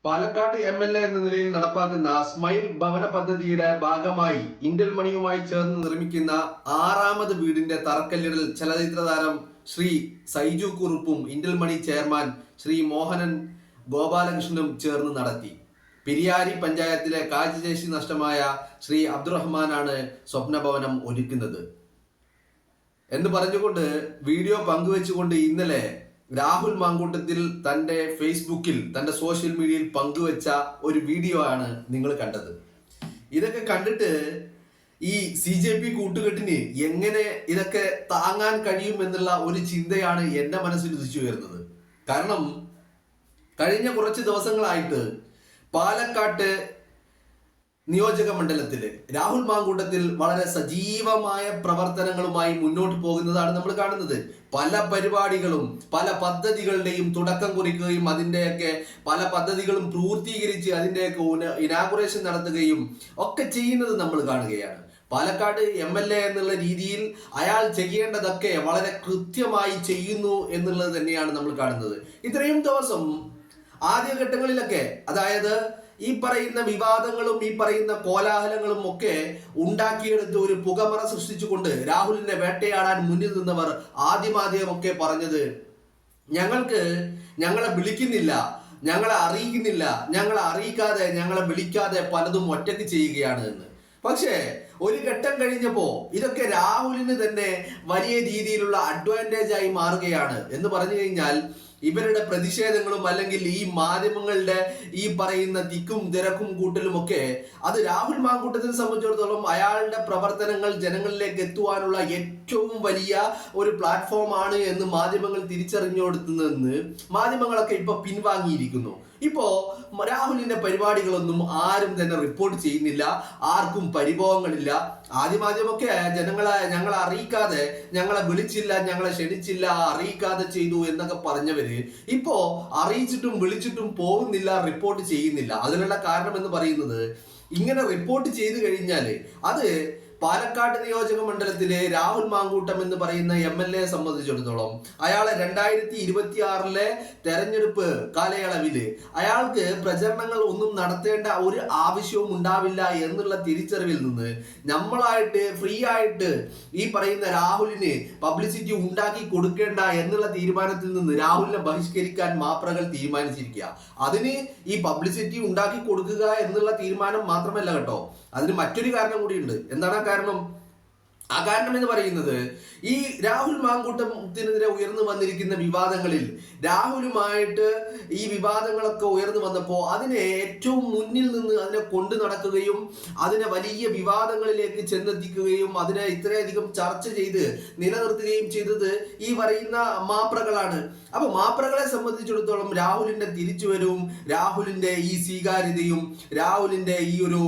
Palakkad MLA എന്ന നിലയിൽ നടപ്പാക്കുന്ന സ്മൈൽ ഭവന പദ്ധതിയുടെ ഭാഗമായി ഇന്ത്യൻ മണിയുമായി ചേർന്ന് നിർമ്മിക്കുന്ന 6ാമത് വീടിന്റെ തറക്കല്ലിടൽ ചലച്ചിത്ര താരം ശ്രീ സൈജു കുറുപ്പും Indian money chairman Shri Mohanan ഗോപാലകൃഷ്ണനും ചേർന്ന് നടത്തി. പെരിയാരി പഞ്ചായത്തിലെ കാഴ്ചശേഷി നഷ്ടമായ ശ്രീ അബ്ദുറഹ്മാനാണ് സ്വപ്നഭവനം ഒരുക്കുന്നത് എന്ന് പറഞ്ഞുകൊണ്ട് വീഡിയോ പങ്കുവെച്ചുകൊണ്ട് ഇന്നലെ രാഹുൽ മാങ്കൂട്ടത്തിൽ തന്റെ ഫേസ്ബുക്കിൽ തന്റെ സോഷ്യൽ മീഡിയയിൽ പങ്കുവെച്ച ഒരു വീഡിയോ ആണ് നിങ്ങൾ കണ്ടത്. ഇതൊക്കെ കണ്ടിട്ട് ഈ CJP കൂട്ടുകെട്ടിന് എങ്ങനെ ഇതൊക്കെ താങ്ങാൻ കഴിയും എന്നുള്ള ഒരു ചിന്തയാണ് എന്റെ മനസ്സിൽ ഉദിച്ചു വരുന്നത്. കാരണം കഴിഞ്ഞ കുറച്ച് ദിവസങ്ങളായിട്ട് പാലക്കാട്ട് നിയോജക മണ്ഡലത്തില് രാഹുൽ മാങ്കൂട്ടത്തിൽ വളരെ സജീവമായ പ്രവർത്തനങ്ങളുമായി മുന്നോട്ട് പോകുന്നതാണ് നമ്മൾ കാണുന്നത്. പല പരിപാടികളും പല പദ്ധതികളുടെയും തുടക്കം കുറിക്കുകയും അതിൻ്റെയൊക്കെ പല പദ്ധതികളും പൂർത്തീകരിച്ച് അതിൻ്റെയൊക്കെ ഇനാഗുറേഷൻ നടത്തുകയും ഒക്കെ ചെയ്യുന്നത് നമ്മൾ കാണുകയാണ്. പാലക്കാട് MLA എന്നുള്ള രീതിയിൽ അയാൾ ചെയ്യേണ്ടതൊക്കെ വളരെ കൃത്യമായി ചെയ്യുന്നു എന്നുള്ളത് തന്നെയാണ് നമ്മൾ കാണുന്നത്. ഇത്രയും ദിവസം ആദ്യഘട്ടങ്ങളിലൊക്കെ, അതായത് ഈ പറയുന്ന വിവാദങ്ങളും ഈ പറയുന്ന കോലാഹലങ്ങളും ഒക്കെ ഉണ്ടാക്കിയെടുത്ത് ഒരു പുകമറ സൃഷ്ടിച്ചുകൊണ്ട് രാഹുലിനെ വേട്ടയാടാൻ മുന്നിൽ നിന്നവർ ആദ്യമൊക്കെ പറഞ്ഞത് ഞങ്ങളെ വിളിക്കുന്നില്ല, ഞങ്ങളെ അറിയിക്കുന്നില്ല, ഞങ്ങളെ അറിയിക്കാതെ ഞങ്ങളെ വിളിക്കാതെ പലതും ഒറ്റയ്ക്ക് ചെയ്യുകയാണ് എന്ന്. പക്ഷേ ഒരു ഘട്ടം കഴിഞ്ഞപ്പോ ഇതൊക്കെ രാഹുലിന് തന്നെ വലിയ രീതിയിലുള്ള അഡ്വാൻറ്റേജ് ആയി മാറുകയാണ് എന്ന് പറഞ്ഞു കഴിഞ്ഞാൽ ഇവരുടെ പ്രതിഷേധങ്ങളും അല്ലെങ്കിൽ ഈ മാധ്യമങ്ങളുടെ ഈ പറയുന്ന തിക്കും തിരക്കും കൂട്ടലും ഒക്കെ അത് രാഹുൽ മാങ്കൂട്ടത്തിനെ സംബന്ധിച്ചിടത്തോളം അയാളുടെ പ്രവർത്തനങ്ങൾ ജനങ്ങളിലേക്ക് എത്തുവാനുള്ള ഏറ്റവും വലിയ ഒരു പ്ലാറ്റ്ഫോം ആണ് എന്ന് മാധ്യമങ്ങൾ തിരിച്ചറിഞ്ഞുകൊടുത്തുനിന്ന് മാധ്യമങ്ങളൊക്കെ ഇപ്പൊ പിൻവാങ്ങിയിരിക്കുന്നു. ഇപ്പോ രാഹുലിന്റെ പരിപാടികളൊന്നും ആരും തന്നെ റിപ്പോർട്ട് ചെയ്യുന്നില്ല, ആർക്കും പരിഭവങ്ങളില്ല. ആദ്യമൊക്കെ ഞങ്ങളെ അറിയിക്കാതെ, ഞങ്ങളെ വിളിച്ചില്ല, ഞങ്ങളെ ക്ഷണിച്ചില്ല, അറിയിക്കാതെ ചെയ്തു എന്നൊക്കെ പറഞ്ഞവര് ഇപ്പോ അറിയിച്ചിട്ടും വിളിച്ചിട്ടും പോകുന്നില്ല, റിപ്പോർട്ട് ചെയ്യുന്നില്ല. അതിനുള്ള കാരണം എന്ന് പറയുന്നത് ഇങ്ങനെ റിപ്പോർട്ട് ചെയ്തു കഴിഞ്ഞാല് അത് പാലക്കാട് നിയോജക മണ്ഡലത്തിലെ രാഹുൽ മാങ്കൂട്ടം എന്ന് പറയുന്ന MLA സംബന്ധിച്ചിടത്തോളം അയാളെ 2026 തെരഞ്ഞെടുപ്പ് കാലയളവില് അയാൾക്ക് പ്രചരണങ്ങൾ ഒന്നും നടത്തേണ്ട ഒരു ആവശ്യവും ഉണ്ടാവില്ല എന്നുള്ള തിരിച്ചറിവിൽ നിന്ന് നമ്മളായിട്ട് ഫ്രീ ആയിട്ട് ഈ പറയുന്ന രാഹുലിന് പബ്ലിസിറ്റി ഉണ്ടാക്കി കൊടുക്കേണ്ട എന്നുള്ള തീരുമാനത്തിൽ നിന്ന് രാഹുലിനെ ബഹിഷ്കരിക്കാൻ മാപ്രകൾ തീരുമാനിച്ചിരിക്കുക. അതിന് ഈ പബ്ലിസിറ്റി ഉണ്ടാക്കി കൊടുക്കുക എന്നുള്ള തീരുമാനം മാത്രമല്ല കേട്ടോ, അതിന് മറ്റൊരു കാരണം കൂടിയുണ്ട്. എന്താണ് ആ കാരണം എന്ന് പറയുന്നത് ഈ രാഹുൽ മാങ്കൂട്ടത്തിനെതിരെ ഉയർന്നു വന്നിരിക്കുന്ന വിവാദങ്ങളിൽ രാഹുലുമായിട്ട് ഈ വിവാദങ്ങളൊക്കെ ഉയർന്നു വന്നപ്പോൾ അതിനെ ഏറ്റവും മുന്നിൽ നിന്ന് അതിനെ കൊണ്ടു നടക്കുകയും അതിനെ വലിയ വിവാദങ്ങളിലേക്ക് ചെന്നെത്തിക്കുകയും അതിനെ ഇത്രയധികം ചർച്ച ചെയ്ത് നിലനിർത്തുകയും ചെയ്തത് ഈ പറയുന്ന മാപ്രകളാണ്. അപ്പൊ മാപ്രകളെ സംബന്ധിച്ചിടത്തോളം രാഹുലിന്റെ തിരിച്ചുവരവും രാഹുലിന്റെ ഈ സ്വീകാര്യതയും രാഹുലിന്റെ ഈ ഒരു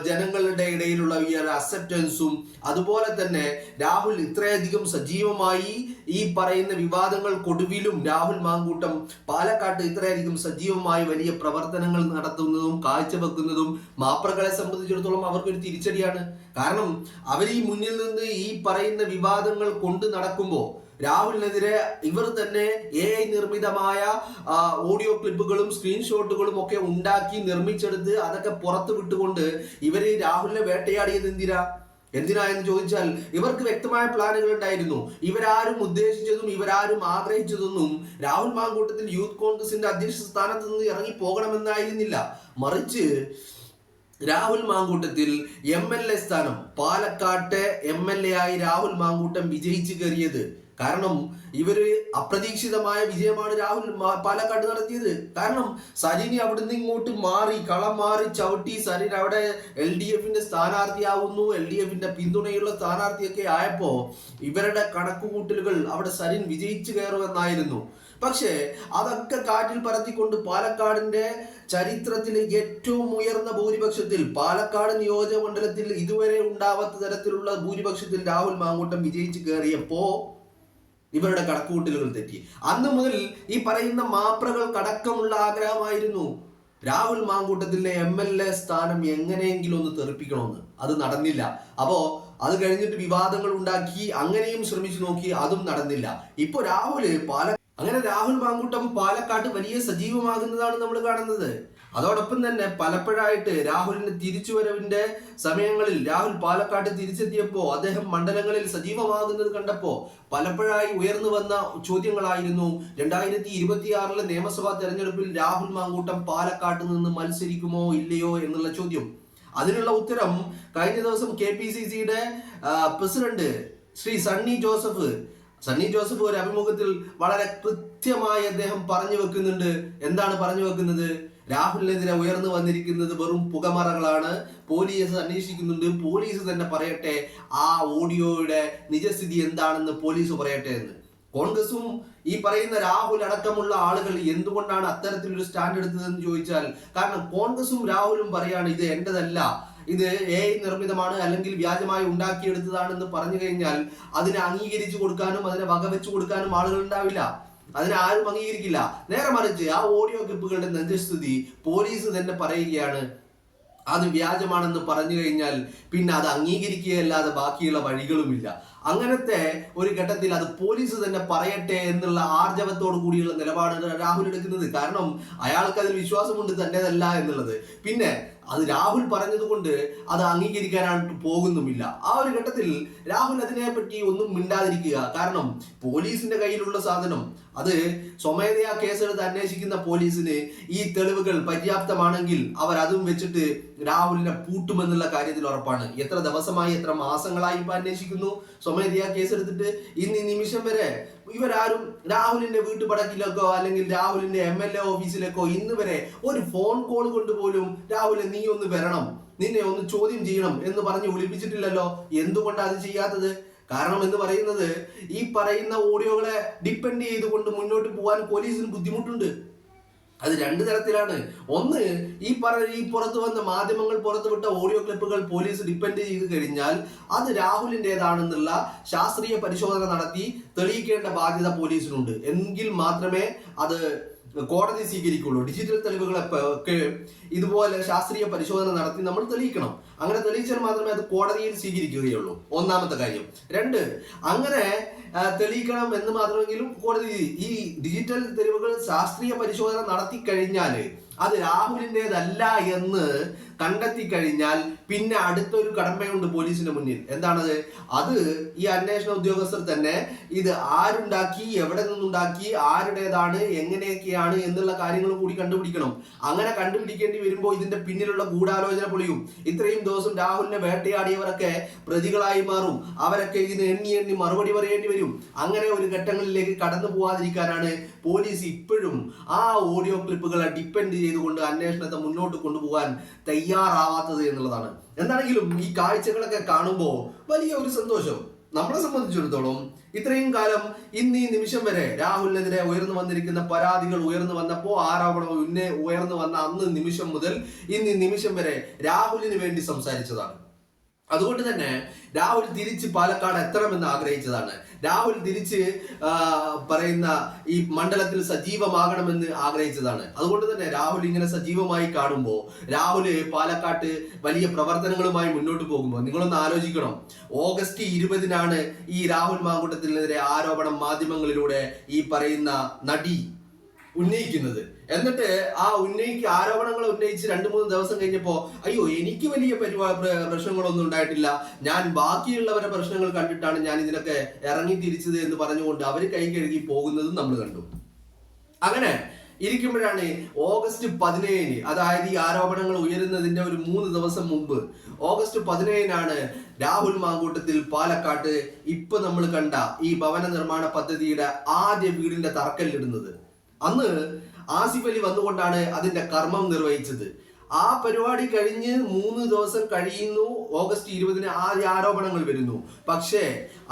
ജനങ്ങളുടെ ഇടയിലുള്ള ഈ ഒരു അക്സെപ്റ്റൻസും അതുപോലെ തന്നെ രാഹുൽ ഇത്രയധികം സജീവമായി ഈ പറയുന്ന വിവാദങ്ങൾക്കൊടുവിലും രാഹുൽ മാങ്കൂട്ടം പാലക്കാട്ട് ഇത്രയധികം സജീവമായി വലിയ പ്രവർത്തനങ്ങൾ നടത്തുന്നതും കാഴ്ചവെക്കുന്നതും മാപ്രകളെ സംബന്ധിച്ചിടത്തോളം അവർക്കൊരു തിരിച്ചടിയാണ്. കാരണം അവർ ഈ മുന്നിൽ നിന്ന് ഈ പറയുന്ന വിവാദങ്ങൾ കൊണ്ട് നടക്കുമ്പോൾ രാഹുലിനെതിരെ ഇവർ തന്നെ AI നിർമ്മിതമായ ഓഡിയോ ക്ലിപ്പുകളും സ്ക്രീൻഷോട്ടുകളും ഒക്കെ ഉണ്ടാക്കി നിർമ്മിച്ചെടുത്ത് അതൊക്കെ പുറത്തു വിട്ടുകൊണ്ട് ഇവര് രാഹുലിനെ വേട്ടയാടിയത് എന്തിനാ എന്ന് ചോദിച്ചാൽ ഇവർക്ക് വ്യക്തമായ പ്ലാനുകൾ ഉണ്ടായിരുന്നു. ഇവരാരും ഉദ്ദേശിച്ചതും ഇവരാരും ആഗ്രഹിച്ചതൊന്നും രാഹുൽ മാങ്കൂട്ടത്തിൽ യൂത്ത് കോൺഗ്രസിന്റെ അധ്യക്ഷ സ്ഥാനത്ത് നിന്ന് ഇറങ്ങി പോകണമെന്നായിരുന്നില്ല. മറിച്ച് രാഹുൽ മാങ്കൂട്ടത്തിൽ MLA സ്ഥാനം പാലക്കാട്ടെ MLA ആയി രാഹുൽ മാങ്കൂട്ടം വിജയിച്ചു കയറിയത് കാരണം ഇവര് അപ്രതീക്ഷിതമായ വിജയമാണ് രാഹുൽ പാലക്കാട് നടത്തിയത്. കാരണം സരിന് അവിടുന്ന് ഇങ്ങോട്ട് മാറി കളം മാറി ചവിട്ടി സരിൻ അവിടെ LDFന്റെ സ്ഥാനാർത്ഥിയാവുന്നു, LDFന്റെ പിന്തുണയുള്ള സ്ഥാനാർത്ഥിയൊക്കെ ആയപ്പോ ഇവരുടെ കണക്കുകൂട്ടലുകൾ അവിടെ സരിൻ വിജയിച്ചു കയറുമെന്നായിരുന്നു. പക്ഷേ അതൊക്കെ കാറ്റിൽ പറത്തിക്കൊണ്ട് പാലക്കാടിന്റെ ചരിത്രത്തിലെ ഏറ്റവും ഉയർന്ന ഭൂരിപക്ഷത്തിൽ പാലക്കാട് നിയോജക മണ്ഡലത്തിൽ ഇതുവരെ ഉണ്ടാവാത്ത തരത്തിലുള്ള ഭൂരിപക്ഷത്തിൽ രാഹുൽ മാങ്കൂട്ടം വിജയിച്ചു കയറിയപ്പോ ഇവരുടെ കണക്കുകൂട്ടലുകൾ തെറ്റി. അന്ന് മുതൽ ഈ പറയുന്ന മാപ്രകൾക്കടക്കമുള്ള ആഗ്രഹമായിരുന്നു രാഹുൽ മാങ്കൂട്ടത്തിലെ MLA സ്ഥാനം എങ്ങനെയെങ്കിലും ഒന്ന് തെറിപ്പിക്കണമെന്ന്. അത് നടന്നില്ല. അപ്പോ അത് കഴിഞ്ഞിട്ട് വിവാദങ്ങൾ ഉണ്ടാക്കി അങ്ങനെയും ശ്രമിച്ചു നോക്കി, അതും നടന്നില്ല. ഇപ്പൊ രാഹുൽ മാങ്കൂട്ടം പാലക്കാട്ട് വലിയ സജീവമാകുന്നതാണ് നമ്മൾ കാണുന്നത്. അതോടൊപ്പം തന്നെ പലപ്പോഴായിട്ട് രാഹുലിന്റെ തിരിച്ചുവരവിന്റെ സമയങ്ങളിൽ രാഹുൽ പാലക്കാട് തിരിച്ചെത്തിയപ്പോ അദ്ദേഹം മണ്ഡലങ്ങളിൽ സജീവമാകുന്നത് കണ്ടപ്പോ പലപ്പോഴായി ഉയർന്നു വന്ന ചോദ്യങ്ങളായിരുന്നു 2026 നിയമസഭാ തെരഞ്ഞെടുപ്പിൽ രാഹുൽ മാങ്കൂട്ടം പാലക്കാട്ട് നിന്ന് മത്സരിക്കുമോ ഇല്ലയോ എന്നുള്ള ചോദ്യം. അതിനുള്ള ഉത്തരം കഴിഞ്ഞ ദിവസം KPCCയുടെ പ്രസിഡന്റ് ശ്രീ സണ്ണി ജോസഫ് ഒരു അഭിമുഖത്തിൽ വളരെ കൃത്യമായി അദ്ദേഹം പറഞ്ഞു വെക്കുന്നുണ്ട്. എന്താണ് പറഞ്ഞു വെക്കുന്നത്? രാഹുലിനെതിരെ ഉയർന്നു വന്നിരിക്കുന്നത് വെറും പുകമറകളാണ്, പോലീസ് അന്വേഷിക്കുന്നുണ്ട്, പോലീസ് തന്നെ പറയട്ടെ ആ ഓഡിയോയുടെ നിജസ്ഥിതി എന്താണെന്ന് പോലീസ് പറയട്ടെ എന്ന്. കോൺഗ്രസും ഈ പറയുന്ന രാഹുൽ അടക്കമുള്ള ആളുകൾ എന്തുകൊണ്ടാണ് അത്തരത്തിലൊരു സ്റ്റാൻഡ് എടുത്തതെന്ന് ചോദിച്ചാൽ, കാരണം കോൺഗ്രസും രാഹുലും പറയാണ് ഇത് എന്റേതല്ല, ഇത് AI നിർമ്മിതമാണ് അല്ലെങ്കിൽ വ്യാജമായി ഉണ്ടാക്കിയെടുത്തതാണെന്ന് പറഞ്ഞു കഴിഞ്ഞാൽ അതിനെ അംഗീകരിച്ചു കൊടുക്കാനും അതിനെ വകവെച്ചു കൊടുക്കാനും ആളുകൾ ഉണ്ടാവില്ല. അതിനെ ആരും അംഗീകരിക്കില്ല. നേരെ മറിച്ച് ആ ഓഡിയോ ക്ലിപ്പുകളുടെ നിജസ്ഥിതി പോലീസ് തന്നെ പറയുകയാണ് അത് വ്യാജമാണെന്ന് പറഞ്ഞു കഴിഞ്ഞാൽ പിന്നെ അത് അംഗീകരിക്കുകയല്ലാതെ ബാക്കിയുള്ള വഴികളുമില്ല. അങ്ങനത്തെ ഒരു ഘട്ടത്തിൽ അത് പോലീസ് തന്നെ പറയട്ടെ എന്നുള്ള ആർജവത്തോടു കൂടിയുള്ള നിലപാടാണ് രാഹുൽ എടുക്കുന്നത്. കാരണം അയാൾക്ക് അതിൽ വിശ്വാസമുണ്ട് തന്റേതല്ല എന്നുള്ളത്. പിന്നെ അത് രാഹുൽ പറഞ്ഞതുകൊണ്ട് അത് അംഗീകരിക്കാനായിട്ട് പോകുന്നുമില്ല. ആ ഒരു ഘട്ടത്തിൽ രാഹുൽ അതിനെപ്പറ്റി ഒന്നും മിണ്ടാതിരിക്കുക. കാരണം പോലീസിന്റെ കയ്യിലുള്ള സാധനം അത് സ്വമേധയാ കേസെടുത്ത് അന്വേഷിക്കുന്ന പോലീസിന് ഈ തെളിവുകൾ പര്യാപ്തമാണെങ്കിൽ അവർ അതും വെച്ചിട്ട് രാഹുലിനെ പൂട്ടുമെന്നുള്ള കാര്യത്തിൽ ഉറപ്പാണ്. എത്ര ദിവസമായി എത്ര മാസങ്ങളായി ഇപ്പൊ അന്വേഷിക്കുന്നു സ്വമേധയാ കേസെടുത്തിട്ട്. ഇന്ന് ഈ നിമിഷം വരെ ഇവരാരും രാഹുലിന്റെ വീട്ടുപടക്കിലേക്കോ അല്ലെങ്കിൽ രാഹുലിന്റെ MLA ഓഫീസിലേക്കോ ഇന്ന് വരെ ഒരു ഫോൺ കോൾ കൊണ്ട് പോലും രാഹുലെ നീ ഒന്ന് വരണം, നിന്നെ ഒന്ന് ചോദ്യം ചെയ്യണം എന്ന് പറഞ്ഞ് വിളിപ്പിച്ചിട്ടില്ലല്ലോ. എന്തുകൊണ്ടാണ് അത് ചെയ്യാത്തത്? കാരണം എന്ന് പറയുന്നത് ഈ പറയുന്ന ഓഡിയോകളെ ഡിപ്പെൻഡ് ചെയ്തുകൊണ്ട് മുന്നോട്ട് പോകാൻ പോലീസിന് ബുദ്ധിമുട്ടുണ്ട്. അത് രണ്ട് തരത്തിലാണ്. ഒന്ന്, ഈ പുറത്തു വന്ന മാധ്യമങ്ങൾ പുറത്തുവിട്ട ഓഡിയോ ക്ലിപ്പുകൾ പോലീസ് ഡിപ്പെൻഡ് ചെയ്ത് കഴിഞ്ഞാൽ അത് രാഹുലിൻ്റെതാണെന്നുള്ള ശാസ്ത്രീയ പരിശോധന നടത്തി തെളിയിക്കേണ്ട ബാധ്യത പോലീസിനുണ്ട്. എങ്കിൽ മാത്രമേ അത് കോടതി സ്വീകരിക്കുള്ളൂ. ഡിജിറ്റൽ തെളിവുകളൊക്കെ ഇതുപോലെ ശാസ്ത്രീയ പരിശോധന നടത്തി നമ്മൾ തെളിയിക്കണം. അങ്ങനെ തെളിയിച്ചാൽ മാത്രമേ അത് കോടതിയിൽ സ്വീകരിക്കുകയുള്ളൂ. ഒന്നാമത്തെ കാര്യം. രണ്ട്, അങ്ങനെ തെളിയിക്കണം എന്ന് മാത്രമെങ്കിലും കോടതി ഈ ഡിജിറ്റൽ തെളിവുകൾ ശാസ്ത്രീയ പരിശോധന നടത്തി കഴിഞ്ഞാൽ അത് രാഹുലിൻ്റെതല്ല എന്ന് കണ്ടെത്തി കഴിഞ്ഞാൽ പിന്നെ അടുത്തൊരു കടമ്പയുണ്ട് പോലീസിന് മുന്നിൽ. എന്താണത്? അത് ഈ അന്വേഷണ ഉദ്യോഗസ്ഥർ തന്നെ ഇത് ആരുണ്ടാക്കി, എവിടെ നിന്നുണ്ടാക്കി, ആരുടേതാണ്, എങ്ങനെയൊക്കെയാണ് എന്നുള്ള കാര്യങ്ങൾ കൂടി കണ്ടുപിടിക്കണം. അങ്ങനെ കണ്ടുപിടിക്കേണ്ടി വരുമ്പോൾ ഇതിന്റെ പിന്നിലുള്ള ഗൂഢാലോചന പൊളിയും. ഇത്രയും ദിവസം രാഹുലിനെ വേട്ടയാടിയവരൊക്കെ പ്രതികളായി മാറും. അവരൊക്കെ ഇതിന് എണ്ണി മറുപടി പറയേണ്ടി വരും. അങ്ങനെ ഒരു ഘട്ടങ്ങളിലേക്ക് കടന്നു പോവാതിരിക്കാനാണ് പോലീസ് ഇപ്പോഴും ആ ഓഡിയോ ക്ലിപ്പുകളെ ഡിപ്പെൻഡ് ചെയ്തുകൊണ്ട് അന്വേഷണത്തെ മുന്നോട്ട് കൊണ്ടുപോകാൻ തയ്യാറാവാത്തത് എന്നുള്ളതാണ്. എന്താണെങ്കിലും ഈ കാഴ്ചകളൊക്കെ കാണുമ്പോൾ വലിയ ഒരു സന്തോഷം. നമ്മളെ സംബന്ധിച്ചിടത്തോളം ഇത്രയും കാലം ഇന്ന് ഈ നിമിഷം വരെ രാഹുലിനെതിരെ ഉയർന്നു വന്നിരിക്കുന്ന പരാതികൾ ഉയർന്നു വന്നപ്പോ ആരോപണം ഉയർന്നു വന്ന അന്ന് നിമിഷം മുതൽ ഇന്ന് ഈ നിമിഷം വരെ രാഹുലിന് വേണ്ടി സംസാരിച്ചതാണ്. അതുകൊണ്ട് തന്നെ രാഹുൽ തിരിച്ച് പാലക്കാട് എത്തണമെന്ന് ആഗ്രഹിച്ചതാണ്. രാഹുൽ തിരിച്ച് പറയുന്ന ഈ മണ്ഡലത്തിൽ സജീവമാകണമെന്ന് ആഗ്രഹിച്ചതാണ്. അതുകൊണ്ട് തന്നെ രാഹുൽ ഇങ്ങനെ സജീവമായി കാണുമ്പോൾ രാഹുൽ പാലക്കാട്ട് വലിയ പ്രവർത്തനങ്ങളുമായി മുന്നോട്ട് പോകുമ്പോൾ നിങ്ങളൊന്ന് ആലോചിക്കണം. ഓഗസ്റ്റ് 20 ഈ രാഹുൽ മാങ്കൂട്ടത്തിനെതിരെ ആരോപണം മാധ്യമങ്ങളിലൂടെ ഈ പറയുന്ന നടി ഉന്നയിക്കുന്നത്. എന്നിട്ട് ആ ആരോപണങ്ങൾ ഉന്നയിച്ച് 2-3 ദിവസം കഴിഞ്ഞപ്പോ അയ്യോ എനിക്ക് വലിയ പ്രശ്നങ്ങളൊന്നും ഉണ്ടായിട്ടില്ല, ഞാൻ ബാക്കിയുള്ളവരുടെ പ്രശ്നങ്ങൾ കണ്ടിട്ടാണ് ഞാൻ ഇതിനൊക്കെ ഇറങ്ങി തിരിച്ചത് എന്ന് പറഞ്ഞുകൊണ്ട് അവര് കൈ കഴുകി പോകുന്നതും നമ്മൾ കണ്ടു. അങ്ങനെ ഇരിക്കുമ്പോഴാണ് ഓഗസ്റ്റ് 17, അതായത് ഈ ആരോപണങ്ങൾ ഉയരുന്നതിന്റെ ഒരു 3 ദിവസം മുമ്പ് ഓഗസ്റ്റ് 17 രാഹുൽ മാങ്കൂട്ടത്തിൽ പാലക്കാട്ട് ഇപ്പൊ നമ്മൾ കണ്ട ഈ ഭവന നിർമ്മാണ പദ്ധതിയുടെ ആദ്യ വീടിന്റെ തറക്കല്ലിടുന്നത്. അന്ന് ആസിഫ് അലി വന്നുകൊണ്ടാണ് അതിന്റെ കർമ്മം നിർവഹിച്ചത്. ആ പരിപാടി കഴിഞ്ഞ് 3 ദിവസം കഴിയുന്നു. ഓഗസ്റ്റ് 20 ആദ്യ ആരോപണങ്ങൾ വരുന്നു. പക്ഷേ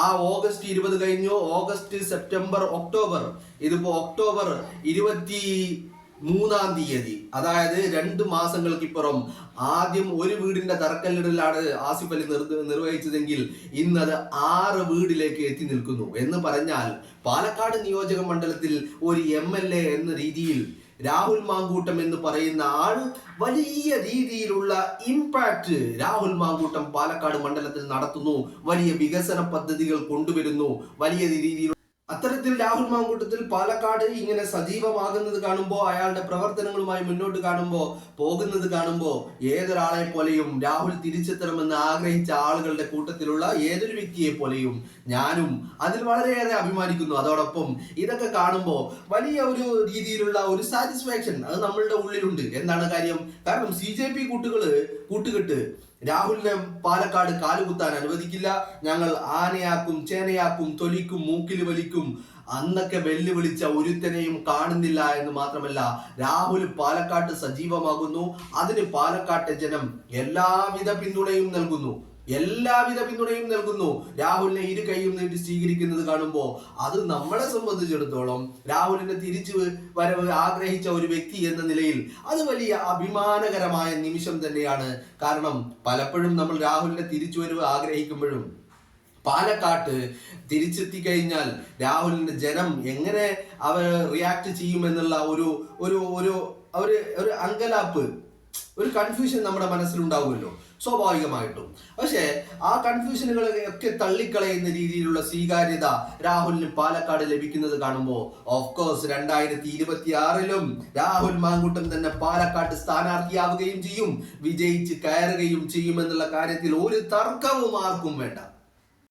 ആ ഓഗസ്റ്റ് 20 കഴിഞ്ഞു. ഓഗസ്റ്റ്, സെപ്റ്റംബർ, ഒക്ടോബർ, ഇതിപ്പോ ഒക്ടോബർ 23, അതായത് 2 മാസങ്ങൾക്കിപ്പുറം ആദ്യം ഒരു വീടിന്റെ തറക്കല്ലിടലാണ് ആസിഫ് അലി നിർവഹിച്ചതെങ്കിൽ ഇന്നത് 6 വീടിലേക്ക് എത്തി നിൽക്കുന്നു. എന്ന് പറഞ്ഞാൽ പാലക്കാട് നിയോജക മണ്ഡലത്തിൽ ഒരു MLA എന്ന രീതിയിൽ രാഹുൽ മാങ്കൂട്ടം എന്ന് പറയുന്ന ആൾ വലിയ രീതിയിലുള്ള ഇമ്പാക്ട് രാഹുൽ മാങ്കൂട്ടം പാലക്കാട് മണ്ഡലത്തിൽ നടത്തുന്നു. വലിയ വികസന പദ്ധതികൾ കൊണ്ടുവരുന്നു. വലിയ രീതിയിൽ അത്തരത്തിൽ രാഹുൽ മാങ്കൂട്ടത്തിൽ പാലക്കാട് ഇങ്ങനെ സജീവമാകുന്നത് കാണുമ്പോൾ, അയാളുടെ പ്രവർത്തനങ്ങളുമായി മുന്നോട്ട് പോകുന്നത് കാണുമ്പോൾ ഏതൊരാളെ പോലെയും രാഹുൽ തിരിച്ചെത്തണമെന്ന് ആഗ്രഹിച്ച ആളുകളുടെ കൂട്ടത്തിലുള്ള ഏതൊരു വ്യക്തിയെ പോലെയും ഞാനും അതിൽ വളരെയേറെ അഭിമാനിക്കുന്നു. അതോടൊപ്പം ഇതൊക്കെ കാണുമ്പോൾ വലിയ ഒരു രീതിയിലുള്ള ഒരു സാറ്റിസ്ഫാക്ഷൻ അത് നമ്മളുടെ ഉള്ളിലുണ്ട്. എന്താണ് കാര്യം? കാരണം CJP കൂട്ടുകെട്ട് രാഹുലിനെ പാലക്കാട് കാലുകുത്താൻ അനുവദിക്കില്ല, ഞങ്ങൾ ആനയാക്കും, ചേനയാക്കും, തൊലിക്കും, മൂക്കിൽ വലിക്കും, അന്നൊക്കെ വെല്ലുവിളിച്ച ഒരുത്തനെയും കാണുന്നില്ല എന്ന് മാത്രമല്ല, രാഹുൽ പാലക്കാട്ട് സജീവമാകുന്നു. അതിന് പാലക്കാട്ടെ ജനം എല്ലാവിധ പിന്തുണയും നൽകുന്നു. രാഹുലിനെ ഇരു കൈയും നീട്ടി സ്വീകരിക്കുന്നത് കാണുമ്പോൾ അത് നമ്മളെ സംബന്ധിച്ചിടത്തോളം രാഹുലിനെ തിരിച്ചു വരവ് ആഗ്രഹിച്ച ഒരു വ്യക്തി എന്ന നിലയിൽ അത് വലിയ അഭിമാനകരമായ നിമിഷം തന്നെയാണ്. കാരണം പലപ്പോഴും നമ്മൾ രാഹുലിനെ തിരിച്ചുവരവ് ആഗ്രഹിക്കുമ്പോഴും പാലക്കാട്ട് തിരിച്ചെത്തി കഴിഞ്ഞാൽ രാഹുലിന്റെ ജനം എങ്ങനെ അവർ റിയാക്ട് ചെയ്യുമെന്നുള്ള ഒരു അങ്കലാപ്പ്, ഒരു കൺഫ്യൂഷൻ നമ്മുടെ മനസ്സിലുണ്ടാവുമല്ലോ സ്വാഭാവികമായിട്ടും. പക്ഷേ ആ കൺഫ്യൂഷനുകളെ ഒക്കെ തള്ളിക്കളയുന്ന രീതിയിലുള്ള സ്വീകാര്യത രാഹുലിന് പാലക്കാട് ലഭിക്കുന്നത് കാണുമ്പോൾ ഓഫ് കോഴ്സ് 2026 രാഹുൽ മാങ്കൂട്ടം തന്നെ പാലക്കാട് സ്ഥാനാർത്ഥിയാവുകയും ചെയ്യും, വിജയിച്ച് കയറുകയും ചെയ്യുമെന്നുള്ള കാര്യത്തിൽ ഒരു തർക്കവും ആർക്കും വേണ്ട.